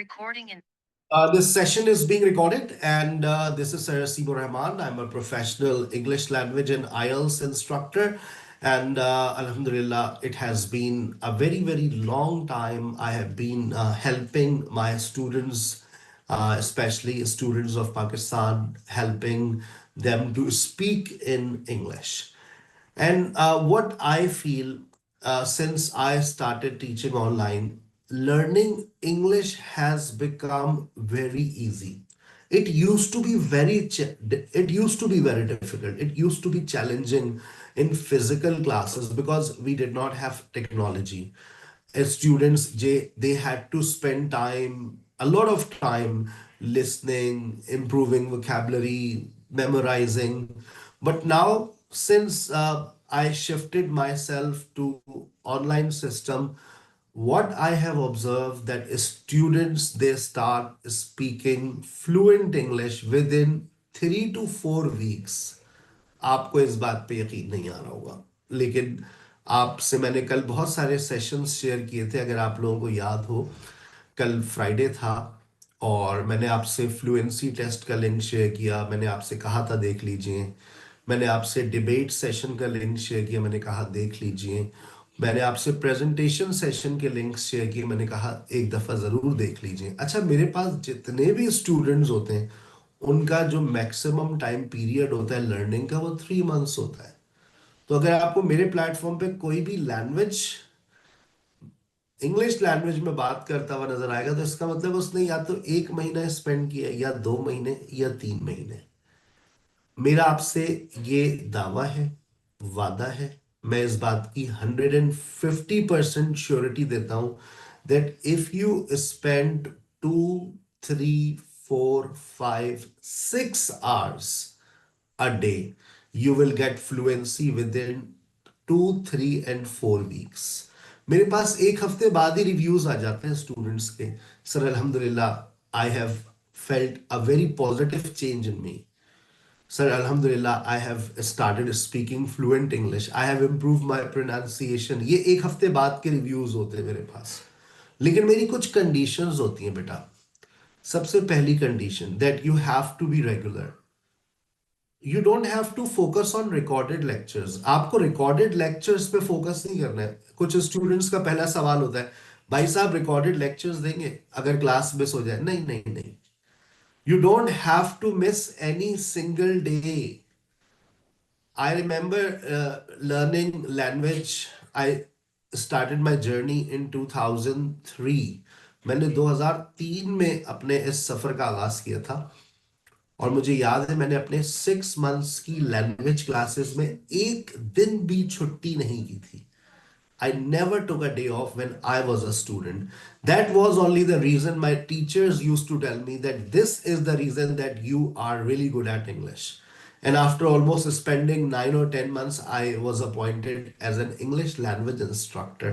This session is being recorded, and this is Sir Seymour Rahman. I'm a professional English language and IELTS instructor, and Alhamdulillah, it has been a very, very long time. I have been helping my students, especially students of Pakistan, helping them to speak in English. And what I feel since I started teaching online, learning English has become very easy. It used to be it used to be very difficult. It used to be challenging in physical classes because we did not have technology. As students, they had to spend a lot of time listening, improving vocabulary, memorizing. But now, since I shifted myself to online system, what I have observed that students, they start speaking fluent English within 3 to 4 weeks. आपको इस बात पे यकीन नहीं आ रहा होगा, लेकिन आपसे मैंने कल बहुत सारे सेशंस शेयर किए थे, अगर आप लोगों को याद हो। कल फ्राइडे था और मैंने आपसे फ्लुएंसी टेस्ट का लिंक शेयर किया। मैंने आपसे कहा था देख लीजिए। मैंने आपसे डिबेट सेशन का लिंक शेयर किया, मैंने कहा देख लीजिए। मैंने आपसे प्रेजेंटेशन सेशन के लिंक शेयर किए, मैंने कहा एक दफ़ा ज़रूर देख लीजिए। अच्छा, मेरे पास जितने भी स्टूडेंट्स होते हैं, उनका जो मैक्सिमम टाइम पीरियड होता है लर्निंग का, वो 3 मंथ्स होता है। तो अगर आपको मेरे प्लेटफॉर्म पे कोई भी लैंग्वेज, इंग्लिश लैंग्वेज में बात करता हुआ नजर आएगा, तो इसका मतलब उसने या तो 1 महीना स्पेंड किया, या 2 महीने, या 3 महीने। मेरा आपसे ये दावा है, वादा है, मैं इस बात की 150% श्योरिटी देता हूं that if you spend 2, 3, 4, 5, 6 hours a day, you will get fluency within 2, 3 and 4 weeks. मेरे पास एक हफ्ते बाद ही रिव्यूज आ जाते हैं स्टूडेंट्स के। सर अल्हम्दुलिल्लाह, I have felt a very positive change in me. Sir अल्हम्दुलिल्लाह, I have started speaking fluent English, I have improve my pronunciation. ये एक हफ्ते बाद के रिव्यूज होते हैं मेरे पास। लेकिन मेरी कुछ कंडीशंस होती हैं बेटा। सबसे पहली condition, that you have to be regular. You don't have to focus on recorded lectures. आपको रिकॉर्डेड लेक्चर्स पे फोकस नहीं करना है। कुछ स्टूडेंट्स का पहला सवाल होता है, भाई साहब रिकॉर्डेड लेक्चर्स देंगे अगर क्लास मिस हो जाए? नहीं नहीं नहीं, you don't have to miss any single day. I remember learning language. I started my journey in 2003. मैंने 2003 में अपने इस सफर का आगाज किया था, और मुझे याद है मैंने अपने 6 मंथ्स की लैंग्वेज क्लासेस में एक दिन भी छुट्टी नहीं की थी। I never took a day off when I was a student. That was only the reason my teachers used to tell me that this is the reason that you are really good at English. And after almost spending 9 or 10 months, I was appointed as an English language instructor.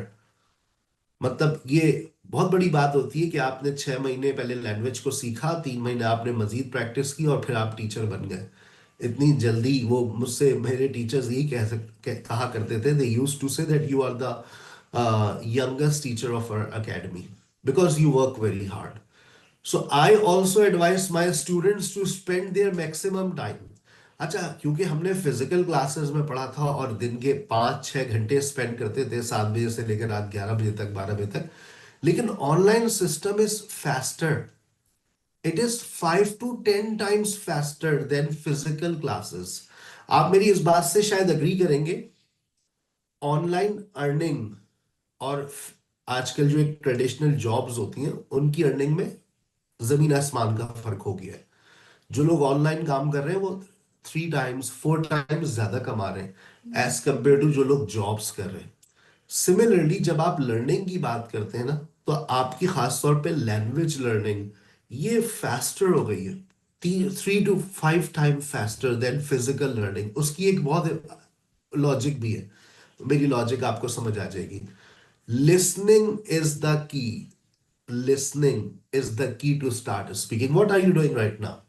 मतलब ये बहुत बड़ी बात होती है कि आपने 6 महीने पहले लैंग्वेज को सीखा, 3 महीने आपने मजीद प्रैक्टिस की, और फिर आप टीचर बन गए इतनी जल्दी। वो मुझसे, मेरे टीचर्स यही कहा करते थे, they used to say that you are the youngest teacher of our academy because you work very hard. So I also advise my students to spend their maximum time. अच्छा, क्योंकि हमने फिजिकल क्लासेस में पढ़ा था और दिन के 5-6 घंटे स्पेंड करते थे, 7 बजे से लेकर रात 11 बजे तक, 12 बजे तक। लेकिन online system is faster. It is 5 to 10 times faster than physical classes. आप मेरी इस बात से शायद अग्री करेंगे। ऑनलाइन अर्निंग और आजकल जो एक ट्रेडिशनल जॉब्स होती हैं, उनकी अर्निंग में जमीन आसमान का फर्क हो गया है। जो लोग ऑनलाइन काम कर रहे हैं, वो 3 times 4 times ज्यादा कमा रहे हैं एज कंपेयर टू जो लोग जॉब्स कर रहे हैं। सिमिलरली, जब आप लर्निंग की बात करते हैं ना, तो आपकी खासतौर पे लैंग्वेज लर्निंग ये फास्टर हो गई है, 3 to 5 times faster than physical learning. उसकी एक बहुत लॉजिक भी है, मेरी लॉजिक आपको समझ आ जाएगी। Listening is the key. Listening is the key to start speaking. What are you doing right now?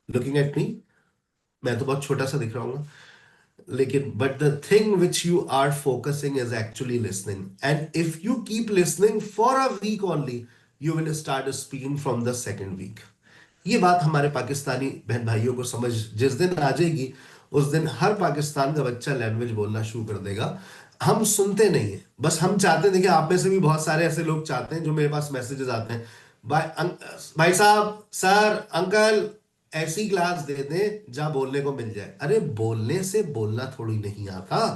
Looking at me. मैं तो बहुत छोटा सा दिख रहा हूँ, लेकिन but the thing which you are focusing is actually listening. And if you keep listening for a week only, you will start speaking from the second week. ये बात हमारे पाकिस्तानी बहन भाइयों को समझ जिस दिन आ जाएगी, उस दिन हर पाकिस्तान का बच्चा लैंग्वेज बोलना शुरू कर देगा। हम सुनते नहीं है, बस हम चाहते हैं। देखिए, आप में से भी बहुत सारे ऐसे लोग चाहते हैं, जो मेरे पास मैसेजेस आते हैं, भाई साहब, सर, अंकल, ऐसी क्लास दे दें जहां बोलने को मिल जाए। अरे बोलने से बोलना थोड़ी नहीं आता।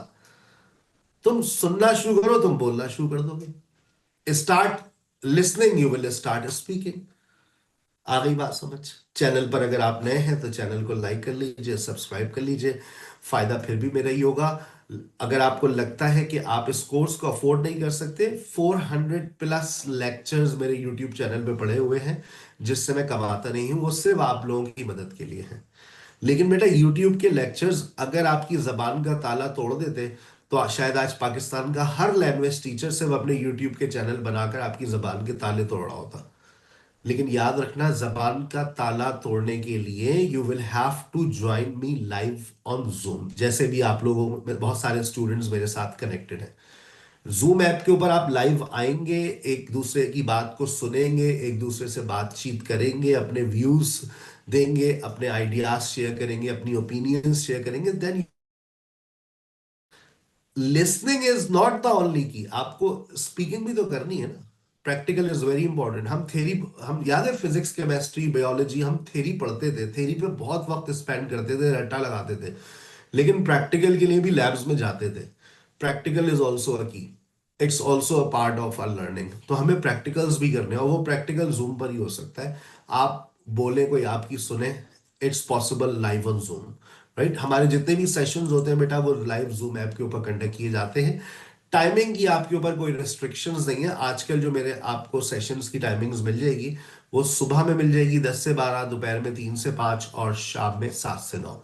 तुम सुनना शुरू करो, तुम बोलना शुरू कर दोगे। Start listening, you will start speaking. आ गई बात समझ? चैनल पर अगर आप नए हैं तो चैनल को लाइक कर लीजिए, सब्सक्राइब कर लीजिए। फायदा फिर भी मेरा ही होगा। अगर आपको लगता है कि आप इस कोर्स को अफोर्ड नहीं कर सकते, 400 प्लस लेक्चर्स मेरे यूट्यूब चैनल पे पड़े हुए हैं, जिससे मैं कमाता नहीं हूं, वो सिर्फ आप लोगों की मदद के लिए है। लेकिन बेटा, यूट्यूब के लेक्चर्स अगर आपकी जबान का ताला तोड़ देते, तो शायद आज पाकिस्तान का हर लैंग्वेज टीचर सिर्फ अपने यूट्यूब के चैनल बनाकर आपकी जबान के ताले तोड़ रहा होता। लेकिन याद रखना, जबान का ताला तोड़ने के लिए you will have to join me live on Zoom. जैसे भी आप लोगों में बहुत सारे स्टूडेंट्स मेरे साथ कनेक्टेड हैं, जूम ऐप के ऊपर आप लाइव आएंगे, एक दूसरे की बात को सुनेंगे, एक दूसरे से बातचीत करेंगे, अपने व्यूज देंगे, अपने आइडियाज शेयर करेंगे, अपनी ओपिनियंस शेयर करेंगे। Then listening is not the only key, आपको स्पीकिंग भी तो करनी है ना। Practical is very important. हम याद है, फिजिक्स, केमिस्ट्री, बायोलॉजी, हम थ्योरी पढ़ते थे, थ्योरी पे बहुत वक्त स्पेंड करते थे, रट्टा लगाते थे, लेकिन प्रैक्टिकल के लिए भी लैब्स में जाते थे। Practical is also a key, it's also a part of our learning. तो हमें प्रैक्टिकल्स भी करने हैं, और वो प्रैक्टिकल जूम पर ही हो सकता है। आप बोले, कोई आपकी सुने, it's possible live on zoom, right. हमारे जितने भी सेशंस होते हैं बेटा, वो लाइव जूम ऐप के ऊपर कंडक्ट किए जाते हैं। टाइमिंग की आपके ऊपर कोई रिस्ट्रिक्शंस नहीं है। आजकल जो मेरे आपको सेशंस की टाइमिंग्स मिल जाएगी, वो सुबह में मिल जाएगी 10 से 12, दोपहर में 3 से 5, और शाम में 7 से 9।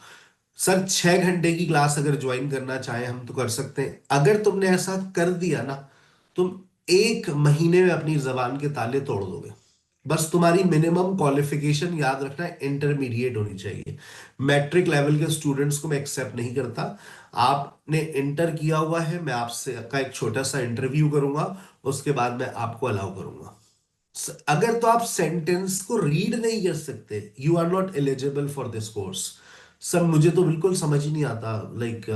सर, 6 घंटे की क्लास अगर ज्वाइन करना चाहे हम तो कर सकते हैं। अगर तुमने ऐसा कर दिया ना, तुम 1 महीने में अपनी जबान के ताले तोड़ दोगे। बस तुम्हारी मिनिमम क्वालिफिकेशन याद रखना है, इंटरमीडिएट होनी चाहिए। मैट्रिक लेवल के स्टूडेंट्स को मैं एक्सेप्ट नहीं करता। आपने इंटर किया हुआ है, मैं आपसे का एक छोटा सा इंटरव्यू करूंगा, उसके बाद मैं आपको अलाउ करूंगा। अगर तो आप सेंटेंस को रीड नहीं कर सकते, you are not eligible for this course. Sir, मुझे तो बिल्कुल समझ ही नहीं आता, लाइक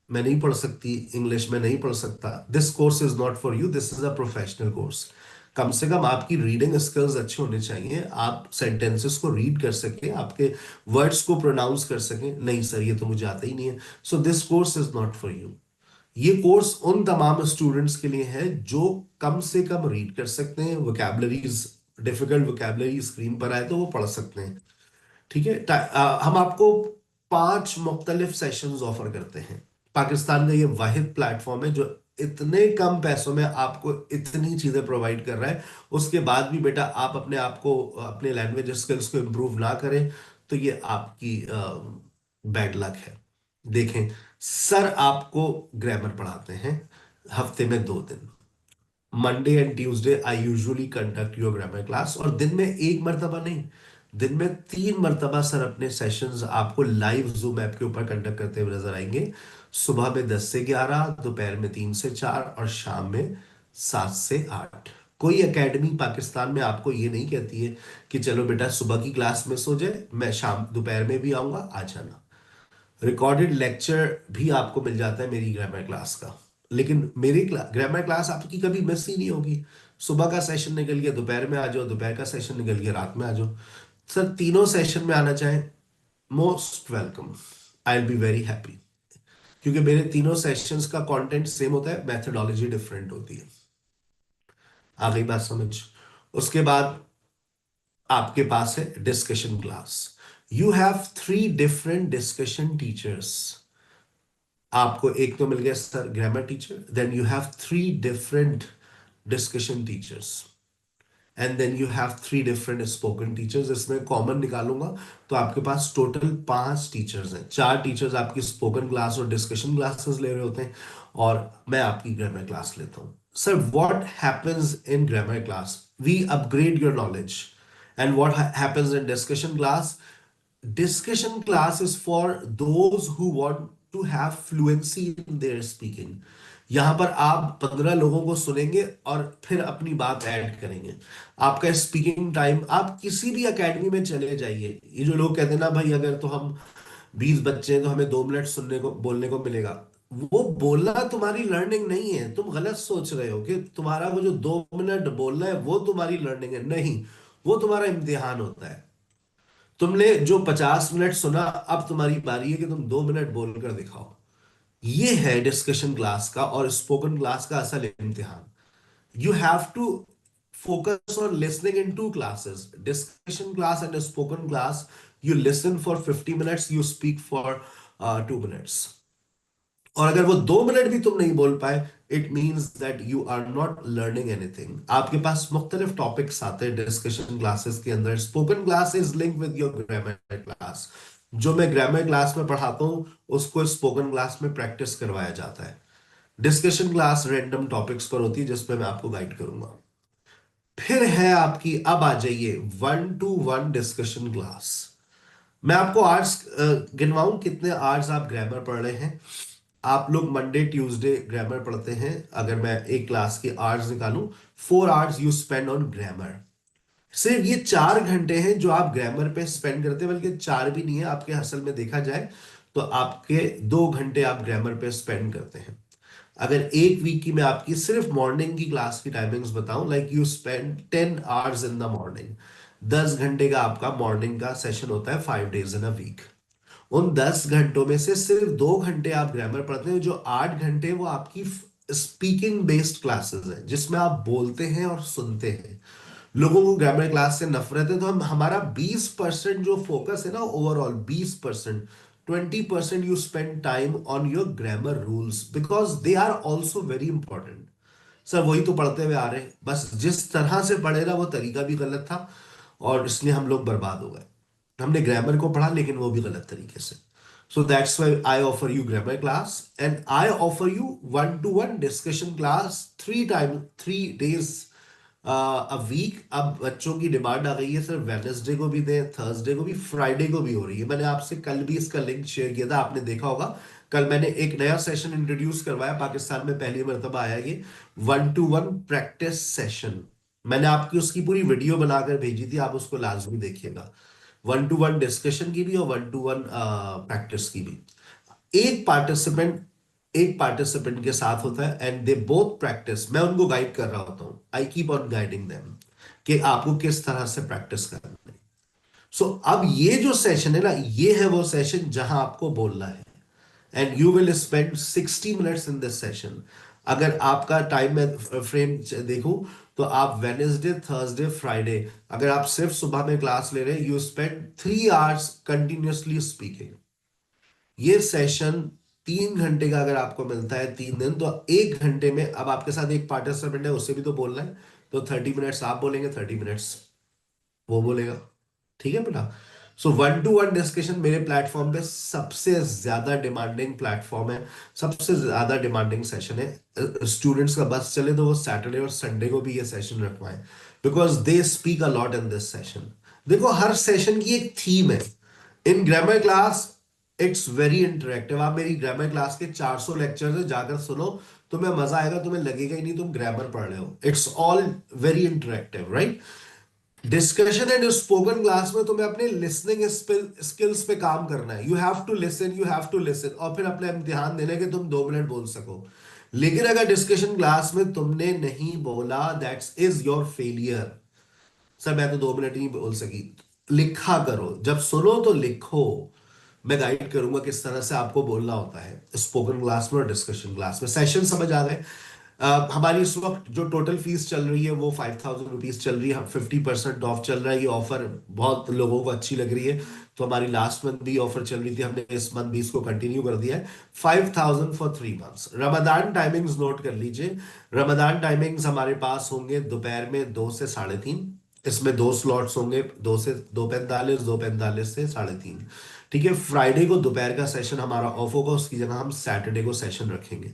मैं नहीं पढ़ सकती इंग्लिश, में नहीं पढ़ सकता, this course is not for you, this is a professional course. कम से कम आपकी रीडिंग स्किल्स अच्छे होने चाहिए, आप सेंटेंसेस को रीड कर सके, आपके वर्ड्स को प्रोनाउंस कर सके। नहीं सर, ये तो मुझे आता ही नहीं है, so this course is not for you. ये कोर्स उन तमाम स्टूडेंट्स के लिए है जो कम से कम रीड कर सकते हैं, वोकैबलरीज, डिफिकल्ट वोकैबलरी स्क्रीन पर आए तो वो पढ़ सकते हैं। ठीक है। हम आपको 5 मुख्तलिफ सेशंस ऑफर करते हैं। पाकिस्तान का ये वाहिद प्लेटफॉर्म है जो इतने कम पैसों में आपको इतनी चीजें प्रोवाइड कर रहा है। उसके बाद भी बेटा, आप अपने आप को, अपने लैंग्वेज स्किल्स को इम्प्रूव ना करें, तो ये आपकी बैड लक है। देखें सर, आपको ग्रामर पढ़ाते हैं हफ्ते में 2 दिन, Monday and Tuesday I usually conduct your grammar class, और दिन में एक मर्तबा नहीं, दिन में 3 मर्तबा सर अपने सेशंस आपको लाइव जूम ऐप के ऊपर कंडक्ट करते हुए नजर आएंगे। सुबह में 10 से 11, दोपहर में 3 से 4, और शाम में 7 से 8। कोई एकेडमी पाकिस्तान में आपको ये नहीं कहती है कि चलो बेटा सुबह की क्लास मिस हो जाए, मैं शाम दोपहर में भी आऊंगा, आ जाना। रिकॉर्डेड लेक्चर भी आपको मिल जाता है मेरी ग्रामर क्लास का। लेकिन मेरी ग्रामर क्लास आपकी कभी मिस ही नहीं होगी। सुबह का सेशन निकल गया, दोपहर में आ जाओ, दोपहर का सेशन निकल गया, रात में आ जाओ। सर, तीनों सेशन में आना चाहे, most welcome, I will be very happy. क्योंकि मेरे तीनों सेशंस का कंटेंट सेम होता है, मैथडोलॉजी डिफरेंट होती है। आ गई बात समझ? उसके बाद आपके पास है discussion class. You have 3 different discussion teachers. आपको एक तो मिल गया sir grammar teacher, then you have 3 different discussion teachers, and then you have 3 different spoken teachers. इसमें कॉमन निकालूंगा तो आपके पास टोटल 5 टीचर्स हैं। 4 टीचर्स आपकी स्पोकन क्लास और डिस्कशन क्लासेस ले रहे होते हैं, और मैं आपकी ग्रामर क्लास लेता हूं। Sir, what happens in grammar class? We upgrade your knowledge. And what happens in discussion class? Discussion class is for those who want to have fluency in their speaking. यहां पर आप 15 लोगों को सुनेंगे और फिर अपनी बात ऐड करेंगे। आपका स्पीकिंग टाइम, आप किसी भी एकेडमी में चले जाइए, ये जो लोग कहते हैं ना भाई अगर तो हम 20 बच्चे हैं तो हमें 2 मिनट सुनने को बोलने को मिलेगा, वो बोलना तुम्हारी लर्निंग नहीं है। तुम गलत सोच रहे हो कि तुम्हारा वो जो 2 मिनट बोलना है वो तुम्हारी लर्निंग है, नहीं, वो तुम्हारा इम्तिहान होता है। तुमने जो 50 मिनट सुना, अब तुम्हारी बारी है कि तुम 2 मिनट बोलकर दिखाओ। ये है डिस्कशन क्लास का और स्पोकन क्लास का असल इम्तिहान। You have to focus on listening in two classes, discussion class and a spoken class. You listen for 50 minutes, you speak for 2 minutes. और अगर वो 2 मिनट भी तुम नहीं बोल पाए, it means that you are not learning anything. आपके पास मुख्तलिफ टॉपिक्स आते हैं डिस्कशन क्लासेस के अंदर। Spoken class is link with your grammar class. जो मैं ग्रामर क्लास में पढ़ाता हूं उसको स्पोकन क्लास में प्रैक्टिस करवाया जाता है। डिस्कशन क्लास रैंडम टॉपिक्स पर होती है जिसपे मैं आपको गाइड करूंगा। फिर है आपकी, अब आ जाइए 1-to-1 डिस्कशन क्लास। मैं आपको आर्ट्स गिनवाऊं कितने आर्ट्स आप ग्रामर पढ़ रहे हैं। आप लोग मंडे ट्यूसडे ग्रामर पढ़ते हैं। अगर मैं एक क्लास की आवर्स निकालूं, 4 hours you spend on grammar. सिर्फ ये 4 घंटे हैं जो आप ग्रामर पे स्पेंड करते हैं, बल्कि 4 भी नहीं है आपके, असल में देखा जाए तो आपके 2 घंटे आप ग्रामर पे स्पेंड करते हैं। अगर एक वीक की मैं आपकी सिर्फ मॉर्निंग की क्लास की टाइमिंग्स बताऊं, like you spend 10 hours in the morning. 10 घंटे का आपका मॉर्निंग का सेशन होता है 5 डेज इन अ वीक। उन 10 घंटों में से सिर्फ 2 घंटे आप ग्रामर पढ़ते हैं। जो 8 घंटे वो आपकी स्पीकिंग बेस्ड क्लासेस है जिसमें आप बोलते हैं और सुनते हैं। लोगों को ग्रामर क्लास से नफरत है, तो हम हमारा 20% जो फोकस है ना overall, 20%, 20% you spend time on your grammar rules because they are also very important. Sir वही तो पढ़ते हुए आ रहे हैं, बस जिस तरह से पढ़े ना वो तरीका भी गलत था और इसलिए हम लोग बर्बाद हो गए। हमने ग्रामर को पढ़ा लेकिन वो भी गलत तरीके से। So that's why I offer you grammar class and I offer you 1-to-1 discussion class 3 days a week. अब बच्चों की डिमांड आ गई है सर वेडनेसडे को भी दें, थर्सडे को भी, फ्राइडे को भी हो रही है। मैंने आपसे कल भी इसका लिंक शेयर किया था, आपने देखा होगा। कल मैंने एक नया सेशन इंट्रोड्यूस करवाया, पाकिस्तान में पहली मर्तबा आया ये 1-to-1 प्रैक्टिस सेशन। मैंने आपकी उसकी पूरी वीडियो बनाकर भेजी थी, आप उसको लाजमी देखिएगा। 1-to-1 डिस्कशन की भी और 1-to-1 प्रैक्टिस की भी। एक पार्टिसिपेंट एक पार्टिसिपेंट के साथ होता है एंड दे बोथ प्रैक्टिस। मैं उनको गाइड कर रहा होता हूं, I keep on guiding them कि आपको किस तरह से प्रैक्टिस करना है। सो अब ये जो सेशन है ना, ये है वो सेशन जहां आपको बोलना है and you will spend 60 minutes in this session. अगर आपका टाइम में फ्रेम देखूं तो आप वेनेसडे थर्सडे फ्राइडे, अगर आप सिर्फ सुबह में क्लास ले रहे हैं, you spend 3 hours continuously speaking. ये सेशन 3 घंटे का अगर आपको मिलता है 3 दिन, तो 1 घंटे में अब आपके साथ एक पार्टिसिपेंट है, उससे भी तो बोलना है। तो 30 मिनट्स आप बोलेंगे, 30 मिनट्स वो बोलेगा। ठीक है बेटा। सो 1-to-1 डिस्कशन मेरे प्लेटफॉर्म पे सबसे ज्यादा डिमांडिंग प्लेटफॉर्म है, सबसे ज्यादा डिमांडिंग सेशन है। स्टूडेंट्स का बस चले तो वो सैटरडे और संडे को भी ये सेशन रखवाएं because they speak a lot in this session. देखो हर सेशन की एक थीम है। In grammar class it's very interactive. आप मेरी ग्रामर क्लास के 400 लेक्चर है, जाकर सुनो, तुम्हें मजा आएगा, तुम्हें लगेगा ही नहीं तुम ग्रामर पढ़ रहे हो। It's all very interactive, right. Discussion and spoken class में तुम्हें अपने लिसनिंग स्किल्स पे काम करना है। You have to listen, you have to listen, और फिर अपने इम्तिहान देने के तुम 2 मिनट बोल सको। लेकिन अगर डिस्कशन क्लास में तुमने नहीं बोला, that's is your failure. Sir मैं तो 2 मिनट ही नहीं बोल सकी, लिखा करो, जब सुनो तो लिखो। मैं गाइड करूंगा किस तरह से आपको बोलना होता है स्पोकन क्लास में और डिस्कशन क्लास में। सेशन समझ आ गए। हमारी इस वक्त जो टोटल फीस चल रही है वो 5000 रुपीज चल रही है। 50% ऑफ चल रहा है। ये ऑफर बहुत लोगों को अच्छी लग रही है, तो हमारी लास्ट मंथ भी ऑफर चल रही थी, हमने इस मंथ भी इसको कंटिन्यू कर दिया है। 5000 for 3 months. Ramadan timings note कर लीजिए। रमदान टाइमिंग्स हमारे पास होंगे दोपहर में 2 से 3:30। इसमें 2 स्लॉट्स होंगे, 2 से 2:45, 2:45 से 3:30। ठीक है। फ्राइडे को दोपहर का सेशन हमारा ऑफ होगा, उसकी जगह हम सैटरडे को सेशन रखेंगे।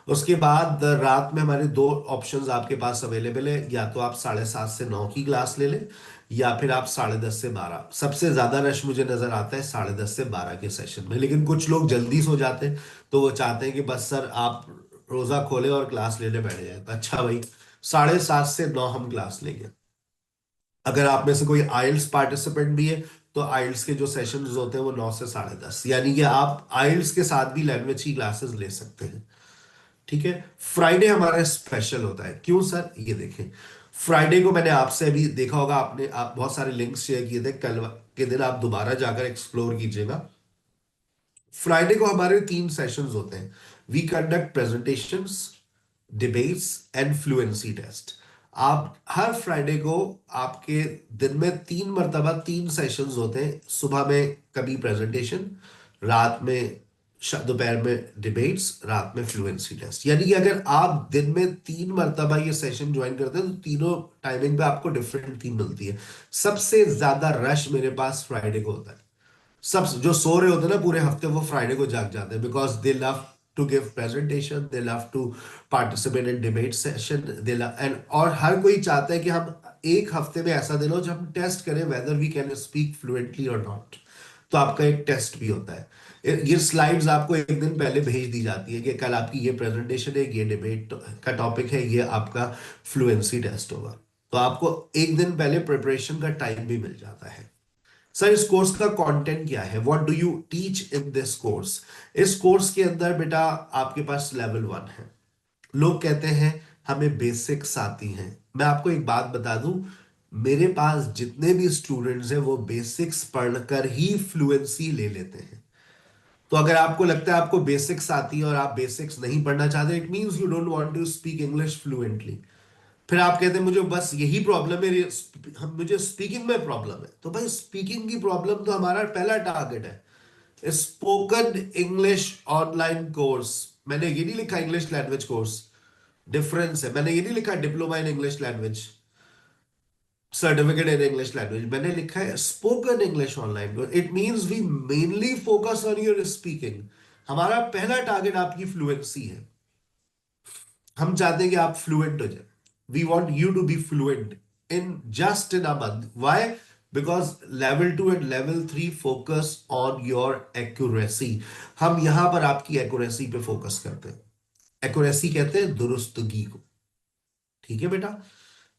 उसके बाद रात में हमारे 2 ऑप्शंस आपके पास अवेलेबल है, या तो आप 7:30 से 9 की क्लास ले लें, या फिर आप 10:30 से 12। सबसे ज्यादा रश मुझे नजर आता है 10:30 से 12 के सेशन में, लेकिन कुछ लोग जल्दी सो जाते हैं तो वो चाहते हैं कि बस सर आप रोजा खोले और क्लास लेने बैठ जाए, तो अच्छा भाई 7:30 से 9 हम क्लास लेंगे। अगर आप में से कोई आइल्स पार्टिसिपेंट भी है, तो आइल्स के जो सेशंस होते हैं वो 9 से 10:30, यानी कि आप आइल्स के साथ भी लैंग्वेज की क्लासेस ले सकते हैं। ठीक है। फ्राइडे हमारा स्पेशल होता है, क्यों सर? ये देखें, फ्राइडे को मैंने आपसे अभी देखा होगा, आपने आप बहुत सारे लिंक्स शेयर किए थे, कल के दिन आप दोबारा जाकर एक्सप्लोर कीजिएगा। फ्राइडे को हमारे 3 सेशंस होते हैं। We conduct presentations, debates and fluency test. आप हर फ्राइडे को आपके दिन में 3 मरतबा 3 सेशंस होते हैं। सुबह में कभी प्रेजेंटेशन, रात में दोपहर में डिबेट्स, रात में फ्लुएंसी टेस्ट। यानी कि अगर आप दिन में 3 मरतबा ये सेशन ज्वाइन करते हैं तो तीनों टाइमिंग पे आपको डिफरेंट थीम मिलती है। सबसे ज्यादा रश मेरे पास फ्राइडे को होता है। सब जो सो रहे होते हैं ना पूरे हफ्ते, वो फ्राइडे को जाग जाते हैं, because they love to give presentation, they love to participate in debate session, they love and, और हर कोई चाहता है कि हम एक हफ्ते में ऐसा दिन हो जब हम टेस्ट करें whether we can speak fluently और नॉट। तो आपका एक टेस्ट भी होता है। ये स्लाइड्स आपको एक दिन पहले भेज दी जाती है कि कल आपकी ये प्रेजेंटेशन है, ये डिबेट का टॉपिक है, ये आपका फ्लुएंसी टेस्ट होगा। तो आपको एक दिन पहले प्रिपरेशन का टाइम भी मिल जाता है। सर इस कोर्स का कंटेंट क्या है? What do you teach in this course? इस कोर्स के अंदर बेटा आपके पास लेवल 1 है। लोग कहते हैं हमें बेसिक्स आती हैं। मैं आपको एक बात बता दूं, मेरे पास जितने भी स्टूडेंट्स हैं वो बेसिक्स पढ़कर ही फ्लुएंसी ले लेते हैं। तो अगर आपको लगता है आपको बेसिक्स आती है और आप बेसिक्स नहीं पढ़ना चाहते, it means you don't want to speak English fluently. फिर आप कहते हैं मुझे बस यही प्रॉब्लम है, मुझे स्पीकिंग में प्रॉब्लम है। तो भाई स्पीकिंग की प्रॉब्लम तो हमारा पहला टारगेट है। स्पोकन इंग्लिश ऑनलाइन कोर्स, मैंने ये नहीं लिखा इंग्लिश लैंग्वेज कोर्स, डिफरेंस है। मैंने ये नहीं लिखा diploma in English language, certificate in English language. मैंने लिखा है spoken English online course. It means we mainly focus on your speaking. हमारा पहला टारगेट आपकी फ्लुएंसी है। हम चाहते हैं कि आप फ्लुएंट हो जाए। We want you to be fluent in just in a month. Why? Because level 2 and level 3 focus on your accuracy. हम यहां पर आपकी एक्यूरेसी पे फोकस करते हैं। एक्यूरेसी कहते हैं दुरुस्तगी को। ठीक है बेटा।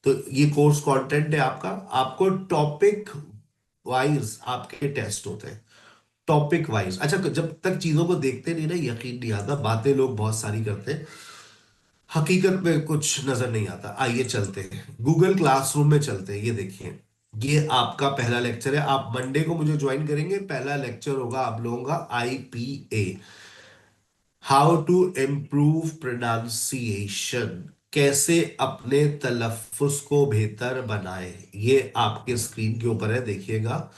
तो ये कोर्स कंटेंट है आपका। आपको टॉपिक वाइज आपके टेस्ट होते हैं, टॉपिक वाइज। अच्छा, जब तक चीजों को देखते नहीं ना, यकीन नहीं आता। बातें लोग बहुत सारी करते हैं, हकीकत में कुछ नजर नहीं आता। आइए चलते हैं गूगल क्लासरूम में, चलते हैं। ये देखिए, ये आपका पहला लेक्चर है। आप मंडे को मुझे ज्वाइन करेंगे, पहला लेक्चर होगा आप लोगों का IPA, how to improve pronunciation, कैसे अपने तलफ्फुज को बेहतर बनाए। ये आपके स्क्रीन के ऊपर है, देखिएगा।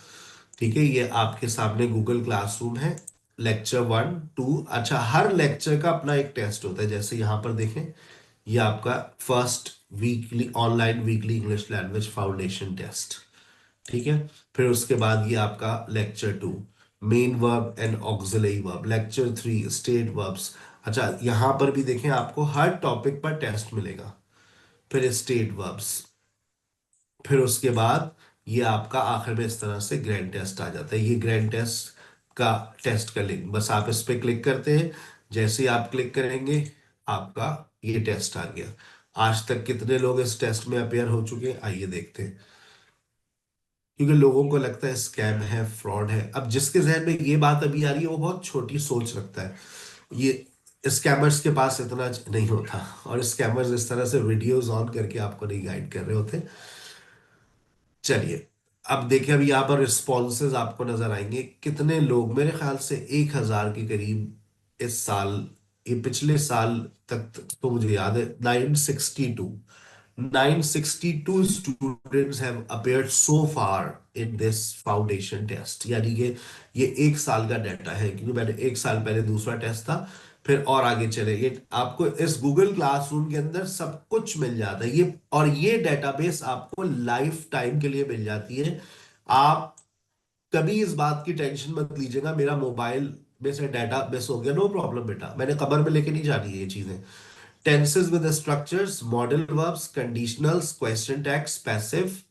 ठीक है, ये आपके सामने गूगल क्लासरूम है। लेक्चर 1 2, अच्छा हर लेक्चर का अपना एक टेस्ट होता है। जैसे यहां पर देखें, ये आपका first weekly online weekly English language foundation test. ठीक है। फिर उसके बाद ये आपका lecture 2 main verb and auxiliary verb, lecture 3 state verbs. अच्छा यहां पर भी देखें, आपको हर टॉपिक पर टेस्ट मिलेगा। फिर स्टेट वर्ब्स, फिर उसके बाद ये आपका आखिर में इस तरह से ग्रैंड टेस्ट आ जाता है। ये ग्रैंड टेस्ट का टेस्ट का लिंक, बस आप इस पे क्लिक करते हैं। जैसे ही आप क्लिक करेंगे, आपका ये टेस्ट आ गया। आज तक कितने लोग इस टेस्ट में अपेयर हो चुके हैं, आइए देखते हैं। क्योंकि लोगों को लगता है स्कैम है, फ्रॉड है। अब जिसके जहन में ये बात अभी आ रही है वो बहुत छोटी सोच रखता है। ये स्कैमर्स के पास इतना नहीं होता, और स्कैमर्स इस तरह से वीडियोस ऑन करके आपको नहीं गाइड कर रहे होते। चलिए, अब देखिए, अभी यहाँ पर रिस्पॉन्सेज आपको नजर आएंगे। कितने लोग, मेरे ख्याल से 1,000 के करीब इस साल, ये पिछले साल तक तो मुझे याद है 962 students have appeared so far in this foundation test। यानी कि ये 1 साल का डाटा है, क्योंकि मैंने 1 साल पहले दूसरा टेस्ट था। फिर और आगे चले, ये आपको इस गूगल क्लासरूम के अंदर सब कुछ मिल जाता है। ये और ये डेटाबेस आपको लाइफ टाइम के लिए मिल जाती है। आप कभी इस बात की टेंशन मत लीजिएगा मेरा मोबाइल में से डाटा मिस हो गया, नो प्रॉब्लम बेटा, मैंने कबर में लेके नहीं जानी है ये चीजें। Tenses with the structures, modal verbs, conditionals, question tags, passive,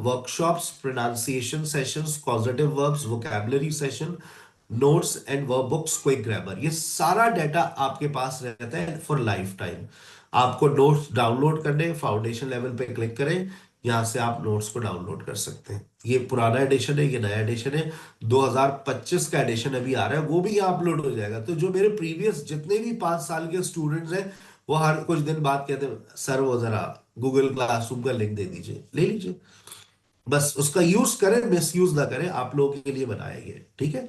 workshops, pronunciation sessions, causative verbs, vocabulary session, notes and workbooks, quick grammar, ये सारा डाटा आपके पास रहता है फॉर लाइफ टाइम। आपको नोट्स डाउनलोड करने, फाउंडेशन लेवल पे क्लिक करें, यहां से आप नोट्स को डाउनलोड कर सकते हैं। ये पुराना एडिशन है, ये नया एडिशन है, 2025 का एडिशन अभी आ रहा है, वो भी यहाँ अपलोड हो जाएगा। तो जो मेरे प्रीवियस जितने भी 5 साल के स्टूडेंट्स हैं, वो हर कुछ दिन बाद कहते हैं सर वो जरा गूगल क्लासरूम का लिंक दे दीजिए, ले लीजिए। बस उसका यूज करें, मिस यूज ना करें, आप लोगों के लिए बनाया गया है, ठीक है।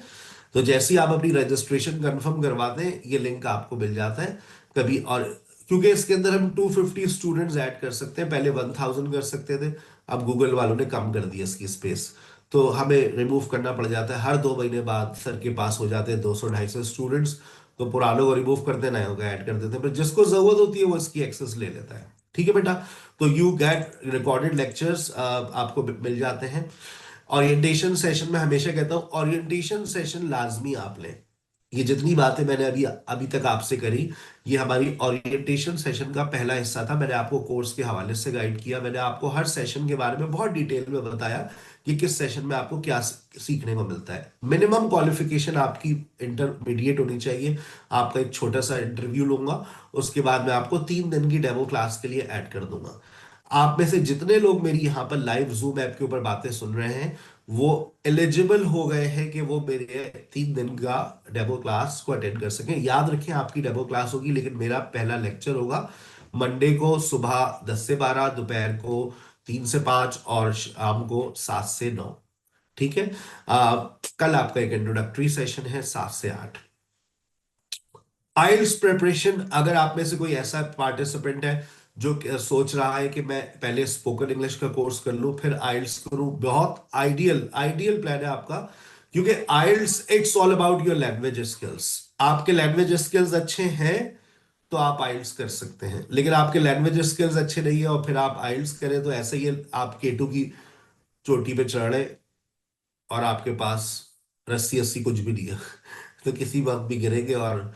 तो जैसे ही आप अपनी रजिस्ट्रेशन कंफर्म करवाते हैं, ये लिंक आपको मिल जाता है कभी। और क्योंकि इसके अंदर हम 250 स्टूडेंट्स ऐड कर सकते हैं, पहले 1000 कर सकते थे, अब गूगल वालों ने कम कर दिया इसकी स्पेस, तो हमें रिमूव करना पड़ जाता है। हर 2 महीने बाद सर के पास हो जाते हैं 200-250 स्टूडेंट्स, तो पुरानों को रिमूव करते, नए को ऐड कर देते हैं, पर जिसको जरूरत होती है वो इसकी एक्सेस ले लेता है, ठीक है बेटा। तो यू गेट रिकॉर्डेड लेक्चर्स आपको मिल जाते हैं। ओरिएंटेशन सेशन में हमेशा कहता हूं, ओरिएंटेशन सेशन लाजमी आप लें। ये जितनी बातें मैंने अभी अभी तक आपसे करी, ये हमारी ओरिएंटेशन सेशन का पहला हिस्सा था। मैंने आपको कोर्स के हवाले से गाइड किया, मैंने आपको हर सेशन के बारे में बहुत डिटेल में बताया कि किस सेशन में आपको क्या सीखने को मिलता है। मिनिमम क्वालिफिकेशन आपकी इंटरमीडिएट होनी चाहिए। आपका एक छोटा सा इंटरव्यू लूंगा, उसके बाद मैं आपको 3 दिन की डेमो क्लास के लिए ऐड कर दूंगा। आप में से जितने लोग मेरी यहाँ पर लाइव जूम ऐप के ऊपर बातें सुन रहे हैं, वो एलिजिबल हो गए हैं कि वो मेरे 3 दिन का डेमो क्लास को अटेंड कर सकें। याद रखें, आपकी डेमो क्लास होगी, लेकिन मेरा पहला लेक्चर होगा मंडे को सुबह 10 से 12, दोपहर को 3 से 5, और शाम को 7 से 9, ठीक है। कल आपका एक इंट्रोडक्टरी सेशन है 7 से 8। आइल्स प्रिपरेशन, अगर आप में से कोई ऐसा पार्टिसिपेंट है जो सोच रहा है कि मैं पहले स्पोकन इंग्लिश का कोर्स कर लूं फिर आइल्स करूं, बहुत आइडियल आइडियल प्लान है आपका। क्योंकि आइल्स it's all about your language skills. आपके लैंग्वेज स्किल्स अच्छे हैं तो आप आइल्स कर सकते हैं, लेकिन आपके लैंग्वेज स्किल्स अच्छे नहीं है और फिर आप आइल्स करें तो ऐसे ही आप केटू की चोटी पे चढ़े और आपके पास रस्सी अस्सी कुछ भी नहीं है तो किसी वक्त भी गिरेंगे और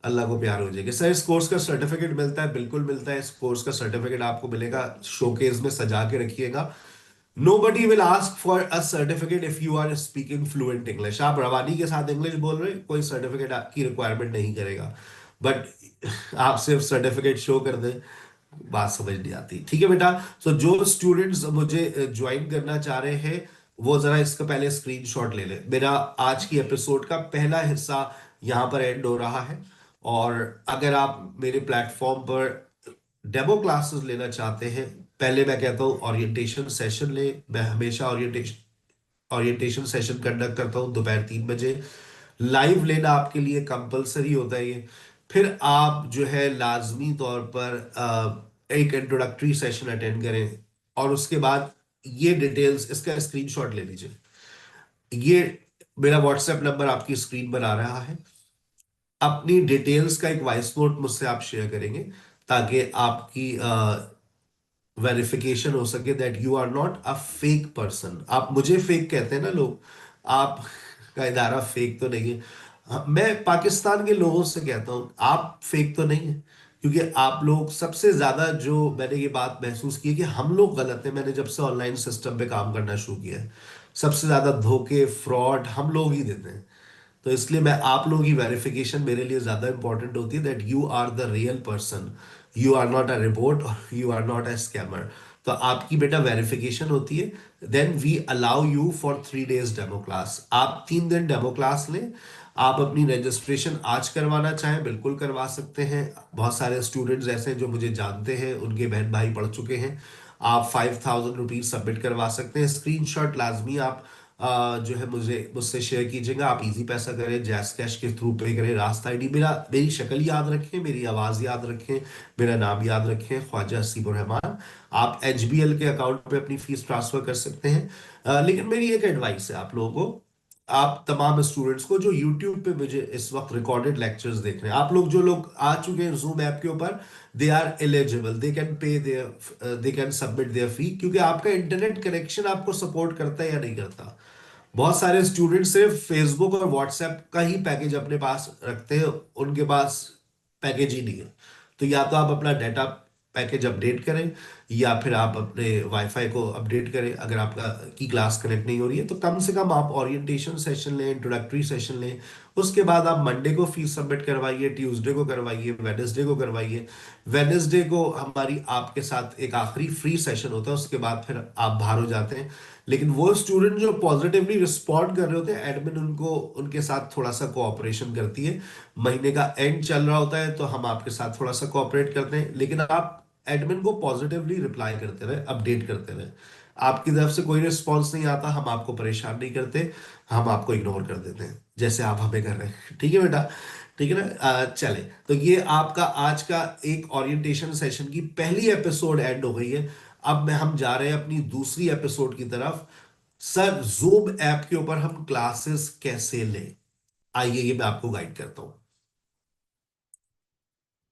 अल्लाह को प्यार हो जाएगी। सर इस कोर्स का सर्टिफिकेट मिलता है? बिल्कुल मिलता है। इस कोर्स का सर्टिफिकेट आपको मिलेगा, शोकेस में सजा के रखिएगा। Nobody will ask for a certificate if you are speaking fluent English। आप रवानी के साथ इंग्लिश बोल रहे हैं, कोई सर्टिफिकेट आपकी रिक्वायरमेंट नहीं करेगा। बट आप सिर्फ सर्टिफिकेट शो कर दें, बात समझ नहीं आती, ठीक है बेटा। तो जो स्टूडेंट्स मुझे ज्वाइन करना चाह रहे हैं, वो जरा इसका पहले स्क्रीनशॉट ले ले। मेरा आज की एपिसोड का पहला हिस्सा यहाँ पर एंड हो रहा है। और अगर आप मेरे प्लेटफॉर्म पर डेमो क्लासेस लेना चाहते हैं, पहले मैं कहता हूँ ओरिएंटेशन सेशन ले। मैं हमेशा ओरिएंटेशन सेशन कंडक्ट करता हूँ दोपहर 3 बजे। लाइव लेना आपके लिए कंपलसरी होता है ये। फिर आप जो है लाजमी तौर पर एक इंट्रोडक्टरी सेशन अटेंड करें, और उसके बाद ये डिटेल्स, इसका स्क्रीनशॉट ले लीजिए। ये मेरा व्हाट्सएप नंबर आपकी स्क्रीन पर आ रहा है। अपनी डिटेल्स का एक वॉइस नोट मुझसे आप शेयर करेंगे, ताकि आपकी वेरिफिकेशन हो सके that you are not a fake person. आप मुझे फेक कहते हैं ना लोग, आप का इदारा फेक तो नहीं है। मैं पाकिस्तान के लोगों से कहता हूं आप फेक तो नहीं है, क्योंकि आप लोग सबसे ज्यादा, जो मैंने ये बात महसूस की है कि हम लोग गलत हैं। मैंने जब से ऑनलाइन सिस्टम पे काम करना शुरू किया है, सबसे ज्यादा धोखे फ्रॉड हम लोग ही देते हैं। तो इसलिए मैं आप लोगों की वेरिफिकेशन मेरे लिए ज्यादा इंपॉर्टेंट होती है, that you are the real person, you are not a report और you are not a scammer. तो आपकी बेटा वेरिफिकेशन होती है, then we allow you for 3 days demo class. आप 3 दिन डेमो क्लास लें। आप अपनी रजिस्ट्रेशन आज करवाना चाहें बिल्कुल करवा सकते हैं। बहुत सारे स्टूडेंट्स ऐसे हैं जो मुझे जानते हैं, उनके बहन भाई पढ़ चुके हैं। आप 5000 रुपीज सबमिट करवा सकते हैं। स्क्रीनशॉट लाजमी आप जो है मुझसे शेयर कीजिएगा। आप इजी पैसा करें, जैस कैश के थ्रू पे करें, रास्ता आईडी, मेरी शक्ल याद रखें, मेरी आवाज याद रखें, मेरा नाम याद रखें, ख्वाजा हसीबुर रहमान। आप एचबीएल के अकाउंट पे अपनी फीस ट्रांसफर कर सकते हैं। लेकिन मेरी एक एडवाइस है आप लोगों को, आप तमाम स्टूडेंट्स को जो यूट्यूब पे मुझे इस वक्त रिकॉर्डेड लेक्चर्स देख रहे हैं, आप लोग जो लोग आ चुके हैं जूम ऐप के ऊपर, they are eligible, they can pay there, they can submit their fee, क्योंकि आपका इंटरनेट कनेक्शन आपको सपोर्ट करता है या नहीं करता। बहुत सारे स्टूडेंट सिर्फ फेसबुक और व्हाट्सएप का ही पैकेज अपने पास रखते हैं, उनके पास पैकेज ही नहीं है। तो या तो आप अपना डाटा पैकेज अपडेट करें, या फिर आप अपने वाईफाई को अपडेट करें अगर आपका की क्लास कनेक्ट नहीं हो रही है। तो कम से कम आप ओरिएंटेशन सेशन लें, इंट्रोडक्टरी सेशन लें। उसके बाद आप मंडे को फीस सबमिट करवाइए, ट्यूसडे को करवाइए, वेडनेसडे को करवाइए। वेडनेसडे को हमारी आपके साथ एक आखिरी फ्री सेशन होता है, उसके बाद फिर आप बाहर हो जाते हैं। लेकिन वो स्टूडेंट जो पॉजिटिवली रिस्पॉन्ड कर रहे होते हैं, एडमिन उनको उनके साथ थोड़ा सा कोऑपरेशन करती है। महीने का एंड चल रहा होता है तो हम आपके साथ थोड़ा सा कोऑपरेट करते हैं, लेकिन आप एडमिन को पॉजिटिवली रिप्लाई करते रहे, अपडेट करते रहे। आपकी तरफ से कोई रिस्पॉन्स नहीं आता, हम आपको परेशान नहीं करते, हम आपको इग्नोर कर देते हैं जैसे आप हमें कर रहे हैं। ठीक है बेटा? ठीक है ना? चले। तो ये आपका आज का एक ओरिएंटेशन सेशन की पहली एपिसोड एंड हो गई है। अब मैं हम जा रहे हैं अपनी दूसरी एपिसोड की तरफ। सर, जूम ऐप के ऊपर हम क्लासेस कैसे लें, आइए ये मैं आपको गाइड करता हूं।